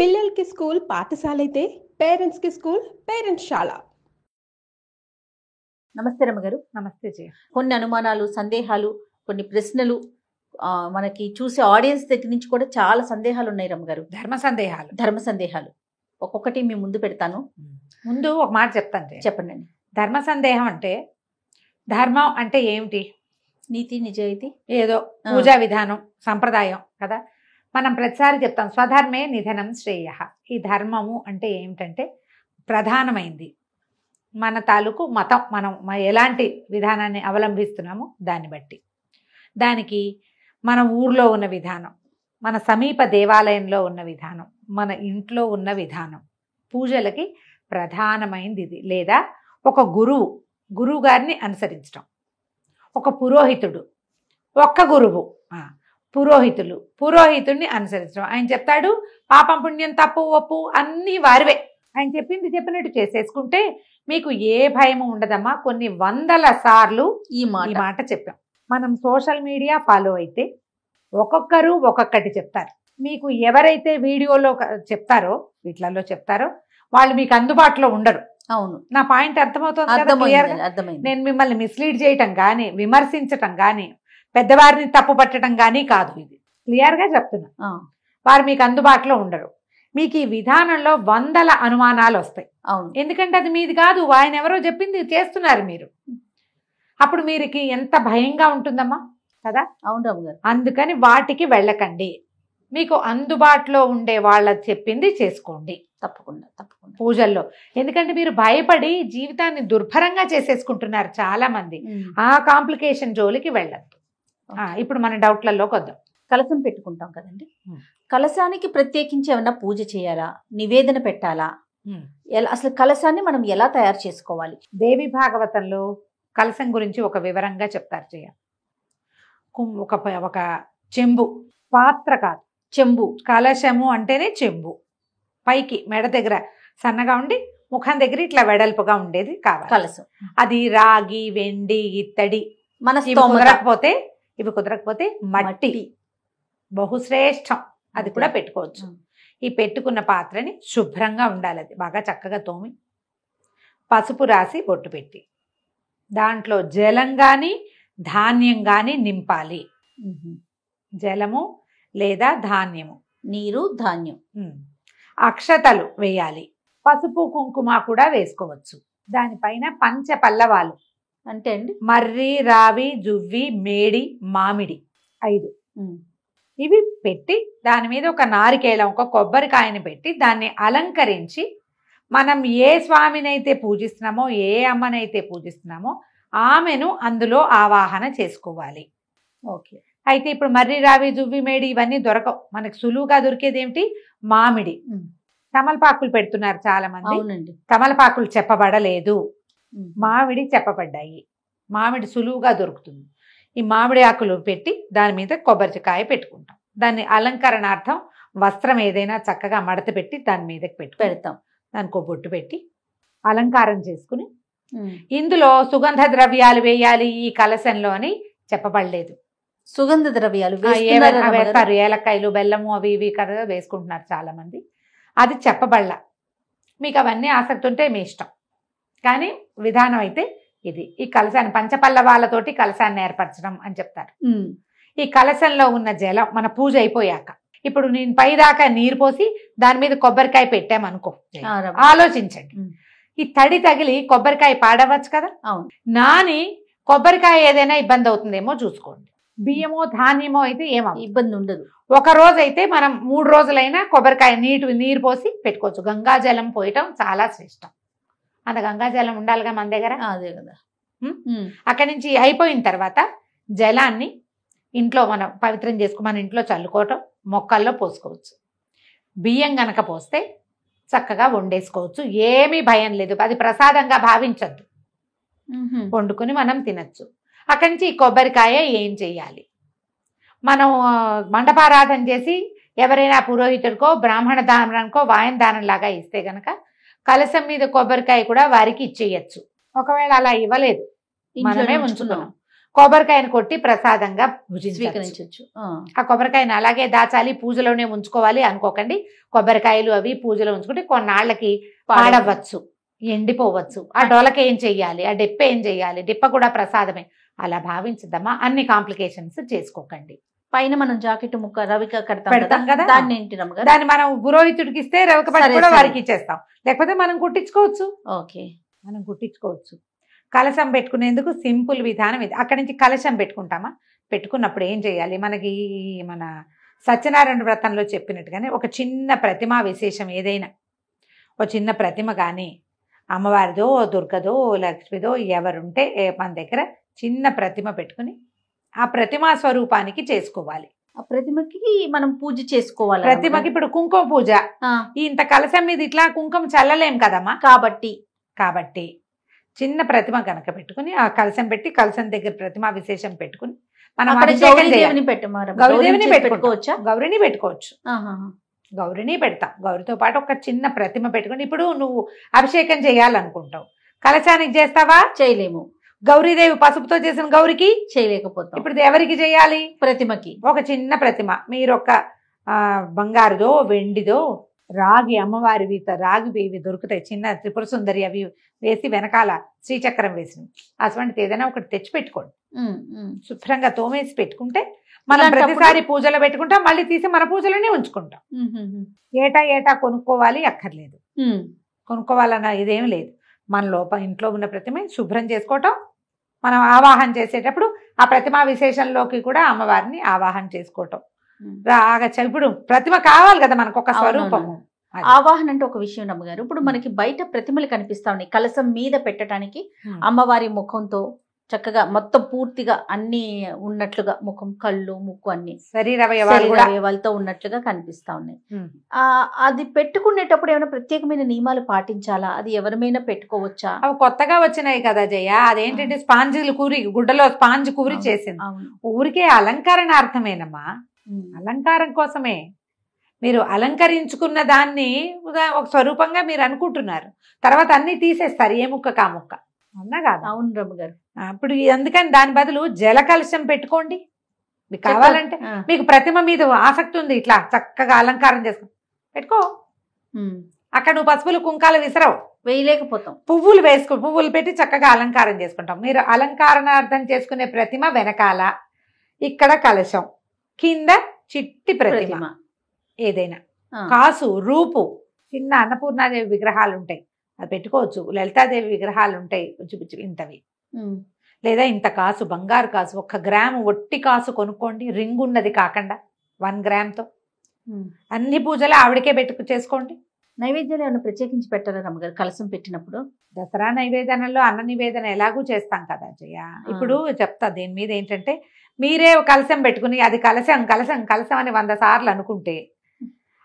పిల్లలకి స్కూల్ పాఠశాలైతే పేరెంట్స్కి స్కూల్ పేరెంట్స్శాల. నమస్తే రమ్మగారు. నమస్తే జయ. కొన్ని అనుమానాలు, సందేహాలు, కొన్ని ప్రశ్నలు మనకి చూసే ఆడియన్స్ దగ్గర నుంచి కూడా చాలా సందేహాలు ఉన్నాయి రమ్మగారు. ధర్మ సందేహాలు ఒక్కొక్కటి మీ ముందు పెడతాను. ముందు ఒక మాట చెప్తాను జయ. చెప్పండి. ధర్మ సందేహం అంటే ధర్మం అంటే ఏమిటి? నీతి, నిజాయితీ, ఏదో పూజా విధానం, సంప్రదాయం కదా. మనం ప్రతిసారి చెప్తాం స్వధర్మే నిధనం శ్రేయ. ఈ ధర్మము అంటే ఏమిటంటే ప్రధానమైంది మన తాలూకు మతం, మనం ఎలాంటి విధానాన్ని అవలంబిస్తున్నామో దాన్ని బట్టి, దానికి మన ఊర్లో ఉన్న విధానం, మన సమీప దేవాలయంలో ఉన్న విధానం, మన ఇంట్లో ఉన్న విధానం, పూజలకి ప్రధానమైంది ఇది. లేదా ఒక గురువు గారిని అనుసరించడం, ఒక పురోహితుడు, ఒక్క గురువు, పురోహితుడిని అనుసరించడం. ఆయన చెప్తాడు పాపం పుణ్యం తప్పు ఒప్పు అన్నీ వారివే, ఆయన చెప్పినట్టు చేసేసుకుంటే మీకు ఏ భయము ఉండదమ్మా. కొన్ని వందల సార్లు ఈ మాట చెప్పాం. మనం సోషల్ మీడియా ఫాలో అయితే ఒక్కొక్కరు ఒక్కొక్కటి చెప్తారు. మీకు ఎవరైతే వీడియోలో చెప్తారో, వీటిలలో చెప్తారో వాళ్ళు మీకు అందుబాటులో ఉండరు. అవును, నా పాయింట్ అర్థమవుతుంది. నేను మిమ్మల్ని మిస్లీడ్ చేయటం కానీ, విమర్శించటం కానీ, పెద్దవారిని తప్పు పట్టడం కానీ కాదు. ఇది క్లియర్గా చెప్తున్నా. వారు మీకు అందుబాటులో ఉండరు. మీకు ఈ విధానంలో వందల అనుమానాలు వస్తాయి. అవును, ఎందుకంటే అది మీది కాదు, ఆయన ఎవరో చెప్పింది చేస్తున్నారు మీరు. అప్పుడు మీరుకి ఎంత భయంగా ఉంటుందమ్మా కదా. అవును రాము గారు. అందుకని వాటికి వెళ్ళకండి. మీకు అందుబాటులో ఉండే వాళ్ళ చెప్పింది చేసుకోండి. తప్పకుండా పూజల్లో. ఎందుకంటే మీరు భయపడి జీవితాన్ని దుర్భరంగా చేసేసుకుంటున్నారు చాలా మంది. ఆ కాంప్లికేషన్ జోలికి వెళ్ళద్దు. ఇప్పుడు మన డౌట్లలోకి వద్దాం. కలశం పెట్టుకుంటాం కదండి, కలశానికి ప్రత్యేకించి ఏమన్నా పూజ చేయాలా, నివేదన పెట్టాలా, అసలు కలశాన్ని మనం ఎలా తయారు చేసుకోవాలి? దేవి భాగవతంలో కలశం గురించి ఒక వివరంగా చెప్తారు జయ. ఒక చెంబు, పాత్ర కాదు చెంబు. కలశము అంటేనే చెంబు, పైకి మెడ దగ్గర సన్నగా ఉండి ముఖం దగ్గర ఇట్లా వెడల్పుగా ఉండేది కావాలి కలశం. అది రాగి, వెండి, ఇత్తడి. ఇవి కుదరకపోతే మట్టి బహుశ్రేష్టం, అది కూడా పెట్టుకోవచ్చు. ఈ పెట్టుకున్న పాత్రని శుభ్రంగా ఉండాలి, అది బాగా చక్కగా తోమి పసుపు రాసి బొట్టు పెట్టి దాంట్లో జలం కానీ ధాన్యం కానీ నింపాలి. జలము లేదా ధాన్యము, నీరు, ధాన్యం. అక్షతలు వేయాలి, పసుపు కుంకుమ కూడా వేసుకోవచ్చు. దానిపైన పంచ పల్లవాలు అంటే అండి మర్రి, రావి, జువ్వి, మేడి, మామిడి 5 ఇవి పెట్టి దాని మీద ఒక నారికేళం, ఒక కొబ్బరికాయని పెట్టి దాన్ని అలంకరించి మనం ఏ స్వామినైతే పూజిస్తున్నామో, ఏ అమ్మనైతే పూజిస్తున్నామో ఆమెను అందులో ఆవాహన చేసుకోవాలి. ఓకే. అయితే ఇప్పుడు మర్రి, రావి, జువ్వి, మేడి ఇవన్నీ దొరకవు. మనకు సులువుగా దొరికేది ఏమిటి? మామిడి. తమలపాకులు పెడుతున్నారు చాలా మంది. అవునండి, తమలపాకులు చెప్పబడలేదు, మామిడి చెప్పబడ్డాయి. మామిడి సులువుగా దొరుకుతుంది. ఈ మామిడి ఆకులు పెట్టి దాని మీద కొబ్బరికాయ పెట్టుకుంటాం. దాన్ని అలంకరణార్థం వస్త్రం ఏదైనా చక్కగా మడత పెట్టి దాని మీదకి పెడతాం. దానికి ఒక బొట్టు పెట్టి అలంకారం చేసుకుని ఇందులో సుగంధ ద్రవ్యాలు వేయాలి ఈ కలశంలో అని చెప్పబడలేదు. సుగంధ ద్రవ్యాలు వేస్తారు, ఏలక్కాయలు, బెల్లము అవి ఇవి కదా వేసుకుంటున్నారు చాలా మంది. అది చెప్పబడలా. మీకు అవన్నీ ఆసక్తి ఉంటే మీ ఇష్టం, కానీ విధానం అయితే ఇది. ఈ కలశాన్ని పంచపల్లవాలతోటి కలశాన్ని ఏర్పరచడం అని చెప్తారు. ఈ కలశంలో ఉన్న జలం మన పూజ అయిపోయాక, ఇప్పుడు నేను పైదాకా నీరు పోసి దాని మీద కొబ్బరికాయ పెట్టామనుకో, ఆలోచించండి, ఈ తడి తగిలి కొబ్బరికాయ పాడవచ్చు కదా. అవును. నాని కొబ్బరికాయ ఏదైనా ఇబ్బంది అవుతుందేమో చూసుకోండి. బియ్యమో ధాన్యమో అయితే ఏమో ఇబ్బంది ఉండదు. ఒక రోజు అయితే మనం 3 రోజులైనా కొబ్బరికాయ నీరు పోసి పెట్టుకోవచ్చు. గంగాజలం పోయటం చాలా శ్రేష్టం. అంత గంగాజలం ఉండాలిగా మన దగ్గర. అదే కదా. అక్కడి నుంచి అయిపోయిన తర్వాత జలాన్ని ఇంట్లో మనం పవిత్రం చేసుకుని మన ఇంట్లో చల్లుకోవటం, మొక్కల్లో పోసుకోవచ్చు. బియ్యం గనక పోస్తే చక్కగా వండేసుకోవచ్చు, ఏమీ భయం లేదు. అది ప్రసాదంగా భావించద్దు, వండుకొని మనం తినచ్చు. అక్కడి నుంచి ఈ కొబ్బరికాయ ఏం చెయ్యాలి, మనం మండపారాధన చేసి ఎవరైనా పురోహితుడికో బ్రాహ్మణ దానానికో వాయన దానం లాగా ఇస్తే గనక కలశం మీద కొబ్బరికాయ కూడా వారికి ఇచ్చేయచ్చు. ఒకవేళ అలా ఇవ్వలేదు, మనమే ఉంచుకున్నాం, కొబ్బరికాయను కొట్టి ప్రసాదంగా భుజించవచ్చు. స్వీకరించవచ్చు. ఆ కొబ్బరికాయను అలాగే దాచాలి, పూజలోనే ఉంచుకోవాలి అనుకోకండి. కొబ్బరికాయలు అవి పూజలో ఉంచుకుంటే కొన్నాళ్ళకి పాడవచ్చు, ఎండిపోవచ్చు. ఆ డొలక ఏం చెయ్యాలి, ఆ డిప్ప ఏం చెయ్యాలి, డిప్ప కూడా ప్రసాదమే, అలా భావించదమ్మా. అన్ని కాంప్లికేషన్స్ చేసుకోకండి. పైన మనం జాకెట్ ముక్క రవిక పెడతాం కదా, దాన్ని ఏంటి రమ్మగారు? దాన్ని మనం పురోహితుడికి ఇస్తే రవిక పట్టు సరే, కూడా సరే. వారికి ఇచ్చేస్తాం, లేకపోతే మనం కుట్టించుకోవచ్చు. ఓకే. మనం కుట్టించుకోవచ్చు. కలశం పెట్టుకునేందుకు సింపుల్ విధానం ఇది. అక్కడి నుంచి కలశం పెట్టుకుంటామా, పెట్టుకున్నప్పుడు ఏం చేయాలి, మనకి మన సత్యనారాయణ వ్రతంలో చెప్పినట్టుగానే ఒక చిన్న ప్రతిమా విశేషం ఏదైనా, ఒక చిన్న ప్రతిమ కానీ అమ్మవారిదో దుర్గదో లక్ష్మిదో ఎవరుంటే మన దగ్గర చిన్న ప్రతిమ పెట్టుకుని ఆ ప్రతిమా స్వరూపానికి చేసుకోవాలి. ఆ ప్రతిమకి మనం పూజ చేసుకోవాలి. ప్రతిమకి ఇప్పుడు కుంకుమ పూజ, ఇంత కలశం మీద ఇట్లా కుంకుమ చల్లలేం కదమ్మా, కాబట్టి చిన్న ప్రతిమ కనుక పెట్టుకుని ఆ కలశం పెట్టి కలశం దగ్గర ప్రతిమా విశేషం పెట్టుకుని మనం గౌరీదేవిని పెట్టుకోవచ్చా, గౌరిని పెట్టుకోవచ్చు. గౌరిని పెడతాం. గౌరితో పాటు ఒక చిన్న ప్రతిమ పెట్టుకుని, ఇప్పుడు నువ్వు అభిషేకం చేయాలనుకుంటావు, కలశానికి చేస్తావా? చేయలేము. గౌరీదేవి పసుపుతో చేసిన గౌరికి చేయలేకపోతాం. ఇప్పుడు ఎవరికి చేయాలి? ప్రతిమకి. ఒక చిన్న ప్రతిమ మీరు ఒక బంగారుదో వెండిదో రాగి అమ్మవారివి రాగివి దొరుకుతాయి, చిన్న త్రిపుర సుందరి అవి వేసి వెనకాల శ్రీచక్రం వేసినవి, అటువంటిది ఏదైనా ఒకటి తెచ్చి పెట్టుకోండి. శుభ్రంగా తోమేసి పెట్టుకుంటే మనం ప్రతిసారి పూజలో పెట్టుకుంటాం, మళ్ళీ తీసి మన పూజలోనే ఉంచుకుంటాం. ఏటా కొనుక్కోవాలి అక్కర్లేదు, కొనుక్కోవాలన్న ఇదేం లేదు. మన ఇంట్లో ఉన్న ప్రతిమ శుభ్రం చేసుకోవటం, మనం ఆవాహన చేసేటప్పుడు ఆ ప్రతిమా విశేషంలోకి కూడా అమ్మవారిని ఆవాహన చేసుకోవటం. ఇప్పుడు ప్రతిమ కావాలి కదా మనకు ఒక స్వరూపము. ఆవాహన అంటే ఒక విషయం అమ్మగారు, ఇప్పుడు మనకి బయట ప్రతిమలు కనిపిస్తా ఉన్నాయి, కలశం మీద పెట్టడానికి అమ్మవారి ముఖంతో చక్కగా మొత్తం పూర్తిగా అన్ని ఉన్నట్లుగా, ముఖం కళ్ళు ముక్కు అన్ని శరీరవయవాలతో ఉన్నట్లుగా కనిపిస్తా ఉన్నాయి. అది పెట్టుకునేటప్పుడు ఏమైనా ప్రత్యేకమైన నియమాలు పాటించాలా? అది ఎవరిమైనా పెట్టుకోవచ్చా? అవి కొత్తగా వచ్చినాయి కదా జయ, అదేంటంటే స్పాంజీలు కూరి, గుడ్డలో స్పాంజ్ కూరి చేసింది. ఊరికే అలంకరణార్థమేనమ్మా, అలంకారం కోసమే. మీరు అలంకరించుకున్న దాన్ని ఒక స్వరూపంగా మీరు అనుకుంటున్నారు, తర్వాత అన్ని తీసేస్తారు ఏ ముక్క కా ముక్క, అన్నా కాదు? అవును రమ్మ గారు. ఇప్పుడు అందుకని దాని బదులు జల కలశం పెట్టుకోండి. మీకు కావాలంటే, మీకు ప్రతిమ మీద ఆసక్తి ఉంది, ఇట్లా చక్కగా అలంకారం చేసుకో, పెట్టుకో. అక్కడ నువ్వు పసుపులు కుంకాలు విసరవు, వేయలేకపోతాం. పువ్వులు వేసుకో, పువ్వులు పెట్టి చక్కగా అలంకారం చేసుకుంటాం. మీరు అలంకారణార్థం చేసుకునే ప్రతిమ వెనకాల ఇక్కడ కలశం, కింద చిట్టి ప్రతిమ ఏదైనా, కాసు రూపు, చిన్న అన్నపూర్ణాదేవి విగ్రహాలు ఉంటాయి అది పెట్టుకోవచ్చు, లలితాదేవి విగ్రహాలు ఉంటాయి ఇంతవి, లేదా ఇంత కాసు బంగారు కాసు 1 గ్రాము ఒట్టి కాసు కొనుక్కోండి, రింగ్ ఉన్నది కాకుండా 1 గ్రామ్తో అన్ని పూజలు ఆవిడకే చేసుకోండి. నైవేద్యాలు ఏమైనా ప్రత్యేకించి పెట్టారా రమ్మగారు కలశం పెట్టినప్పుడు? దసరా నైవేదనలో అన్న నివేదన ఎలాగూ చేస్తాం కదా జయ. ఇప్పుడు చెప్తా దీని మీద ఏంటంటే, మీరే కలశం పెట్టుకుని అది కలశం కలశం కలశం అని 100 సార్లు అనుకుంటే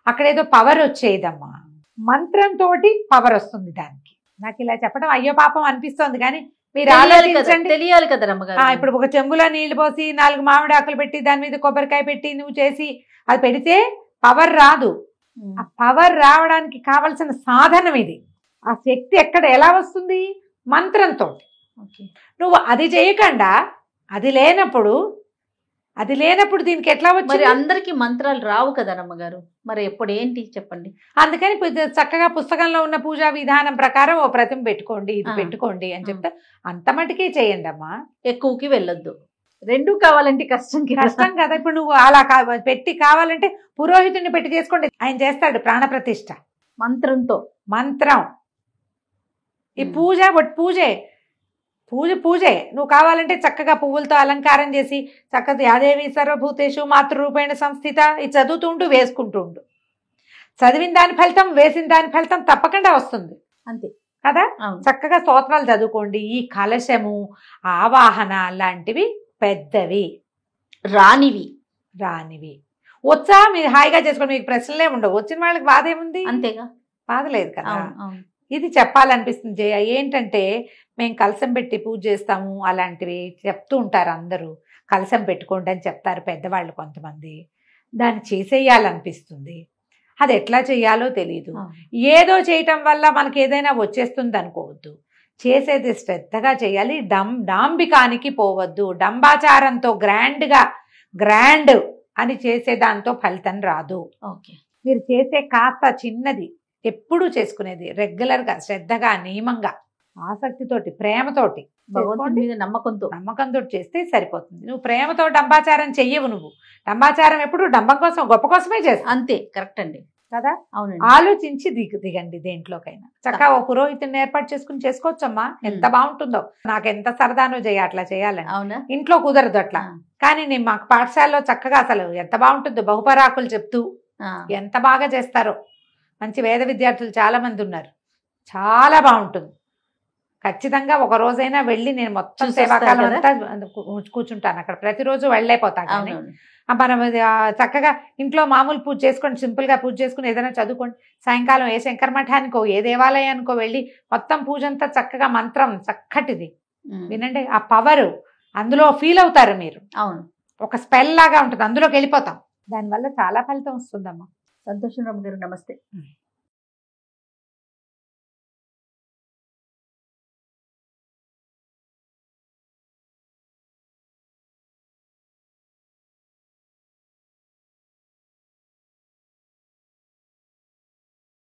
అక్కడేదో పవర్ వచ్చేదమ్మా, మంత్రంతో పవర్ వస్తుంది దానికి. నాకు ఇలా చెప్పడం అయ్యో పాపం అనిపిస్తోంది, కానీ మీరు ఆలోచించండి, తెలియాలి కదా రమ్మగారు. ఇప్పుడు ఒక చెంబులో నీళ్లు పోసి 4 మామిడి ఆకులు పెట్టి దాని మీద కొబ్బరికాయ పెట్టి నువ్వు చేసి అది పెడితే పవర్ రాదు. ఆ పవర్ రావడానికి కావలసిన సాధనం ఇది. ఆ శక్తి ఎక్కడ ఎలా వస్తుంది? మంత్రంతో. నువ్వు అది చేయకుండా అది లేనప్పుడు దీనికి ఎట్లా వచ్చి? అందరికి మంత్రాలు రావు కదా రమ్మగారు, మరి ఎప్పుడు ఏంటి చెప్పండి. అందుకని చక్కగా పుస్తకంలో ఉన్న పూజా విధానం ప్రకారం ఓ ప్రతిమ పెట్టుకోండి, ఇది పెట్టుకోండి అని చెప్తే అంత మటుకే చేయండి అమ్మా, ఎక్కువకి వెళ్ళొద్దు. 2 కావాలంటే కష్టం కదా. ఇప్పుడు నువ్వు అలా పెట్టి కావాలంటే పురోహితుడిని పెట్టి చేసుకోండి, ఆయన చేస్తాడు ప్రాణప్రతిష్ఠ మంత్రంతో. మంత్రం ఈ పూజ పూజే. నువ్వు కావాలంటే చక్కగా పువ్వులతో అలంకారం చేసి చక్కగా యాదేవి సర్వభూతేషు మాతృరూపేణ సంస్థిత ఇది చదువుతూ ఉంటూ వేసుకుంటూ ఉండు. చదివిన దాని ఫలితం, వేసిన దాని ఫలితం తప్పకుండా వస్తుంది, అంతే కదా. చక్కగా స్తోత్రాలు చదువుకోండి. ఈ కలశము ఆవాహన లాంటివి పెద్దవి రానివి వచ్చా మీరు హాయిగా చేసుకోండి, మీకు ప్రశ్నలే ఉండవు. వచ్చిన వాళ్ళకి బాధ ఏముంది? అంతేగా, బాధ లేదు కదా. ఇది చెప్పాలనిపిస్తుంది జయ. ఏంటంటే మేము కలశం పెట్టి పూజ చేస్తాము అలాంటివి చెప్తూ ఉంటారు అందరూ, కలశం పెట్టుకోండి అని చెప్తారు పెద్దవాళ్ళు కొంతమంది. దాన్ని చేసేయాలనిపిస్తుంది, అది ఎట్లా చేయాలో తెలియదు. ఏదో చేయటం వల్ల మనకి ఏదైనా వచ్చేస్తుంది అనుకోవద్దు. చేసేది శ్రద్ధగా చేయాలి. డాంబికానికి పోవద్దు. డంబాచారంతో గ్రాండ్ అని చేసేదాంతో ఫలితం రాదు. ఓకే. మీరు చేసే కాస్త చిన్నది ఎప్పుడూ చేసుకునేది రెగ్యులర్గా, శ్రద్ధగా, నియమంగా, ఆసక్తితోటి, ప్రేమతోటి, భగవంతుని మీద నమ్మకంతో చేస్తే సరిపోతుంది. నువ్వు ప్రేమతో డంబాచారం చెయ్యవు. నువ్వు డంబాచారం ఎప్పుడు డంబం కోసం, గొప్ప కోసమే చేస్తావు. అంతే, కరెక్ట్ అండి కదా. అవునండి. ఆలోచించి దిగండి దేంట్లోకైనా. చక్కగా ఓ పురోహితుని ఏర్పాటు చేసుకోవచ్చమ్మా. ఎంత బాగుంటుందో. నాకు ఎంత సరదానో అట్లా చేయాలని. అవునా? ఇంట్లో కుదరదు అట్లా. కానీ నేను మాకు పాఠశాలలో చక్కగా అసలు ఎంత బాగుంటుందో, బహుపరాకులు చెప్తూ ఎంత బాగా చేస్తారో. మంచి వేద విద్యార్థులు చాలా మంది ఉన్నారు. చాలా బాగుంటుంది. ఖచ్చితంగా ఒక రోజైనా వెళ్ళి నేను మొత్తం సేవాకాలం అంతా కూర్చుంటాను అక్కడ. ప్రతిరోజు వెళ్ళైపోతాను. కానీ మనం చక్కగా ఇంట్లో మామూలు పూజ చేసుకోండి, సింపుల్గా పూజ చేసుకుని ఏదైనా చదువుకోండి. సాయంకాలం ఏ శంకర మఠానికో ఏ దేవాలయానికో వెళ్ళి మొత్తం పూజ అంతా చక్కగా మంత్రం చక్కటిది వినండి. ఆ పవర్ అందులో ఫీల్ అవుతారు మీరు. అవును, ఒక స్పెల్ లాగా ఉంటుంది. అందులోకి వెళ్ళిపోతాం. దానివల్ల చాలా ఫలితం వస్తుందమ్మా. సంతోషం రమ్మ గారు, నమస్తే.